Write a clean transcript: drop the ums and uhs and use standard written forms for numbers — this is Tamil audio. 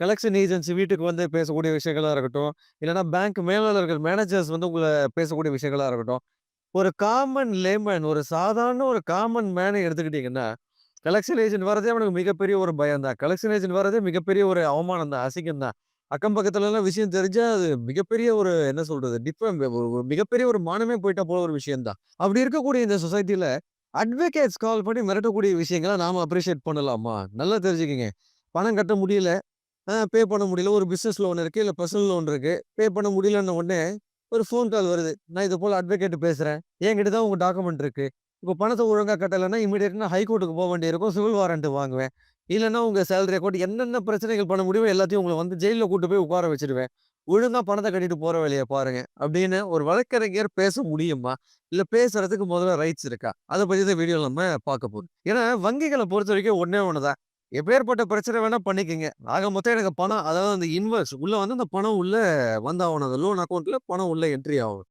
கலெக்ஷன் ஏஜென்சி வீட்டுக்கு வந்து பேசக்கூடிய விஷயங்களா இருக்கட்டும், இல்லன்னா பேங்க் மேலாளர்கள், மேனேஜர்ஸ் வந்து உங்கள பேசக்கூடிய விஷயங்களா இருக்கட்டும். ஒரு காமன் லேமன் ஒரு சாதாரண ஒரு காமன் மேன எடுத்துக்கிட்டீங்கன்னா, கலெக்ஷன் ஏஜென்ட் வரதே அவனுக்கு மிகப்பெரிய ஒரு பயம் தான். கலெக்ஷன் ஏஜென்ட் வரதே மிகப்பெரிய ஒரு அவமானம் தான், அசிங்கம் தான். அக்கம் பக்கத்துலலாம் விஷயம் தெரிஞ்சா, அது மிகப்பெரிய ஒரு என்ன சொல்றது? ஒரு மிகப்பெரிய ஒரு மானமே போயிட்டா போல ஒரு விஷயம் தான். அப்படி இருக்கக்கூடிய இந்த சொசைட்டில, அட்வொகேட்ஸ் கால் பண்ணி மிரட்டக்கூடிய விஷயங்கள நாம அப்ரிஷியேட் பண்ணலாமா? நல்லா தெரிஞ்சுக்கங்க. பணம் கட்ட முடியல, பே பண்ண முடியல. ஒரு பிசினஸ் லோன் இருக்கு, இல்ல பெர்சனல் லோன் இருக்கு. பே பண்ண முடியலன்ன உடனே, ஒரு ஃபோன் கால் வருது. நான் இது போல அட்வொகேட் பேசுறேன். என்கிட்ட தான் உங்க டாக்குமெண்ட் இருக்கு. இப்ப பணத்த ஒழுங்கா கட்டலன்னா, இமிடியேட்டா நான் ஹைகோர்ட்க்கு வேண்டியிருக்கும். சிவில் வாரண்ட் வாங்குவேன். இல்லன்னா உங்க சேலரி அக்கவுண்ட் என்னென்ன பிரச்சனைகள் பண்ண முடியுமோ எல்லாத்தையும் உங்கள வந்து ஜெயில்ல கூட்டு போய் உட்கார வச்சுருவேன். ஒழுங்கா பணத்த கட்டிட்டு போற வேலைய பாருங்க. அப்படின்னு ஒரு வழக்கறிஞர் பேச முடியுமா? இல்ல பேசுறதுக்கு முதல்ல ரைட்ஸ் இருக்கா? அத பத்தி தான் வீடியோல நம்ம பார்க்க போறோம். ஏன்னா வங்கிகள பொறுத்தவரைக்கும் ஒண்ணே ஒண்ணு தான். எப்பேர்ப்பட்ட பிரச்சனை வேணா பண்ணிக்கங்க. ஆக மொத்தம் எனக்கு பணம் அதாவது அந்த இன்வெஸ்ட் உள்ள வந்து அந்த பணம் உள்ள வந்தாகணும். அந்த லோன் அக்கவுண்ட்ல பணம் உள்ள என்ட்ரி ஆகும்.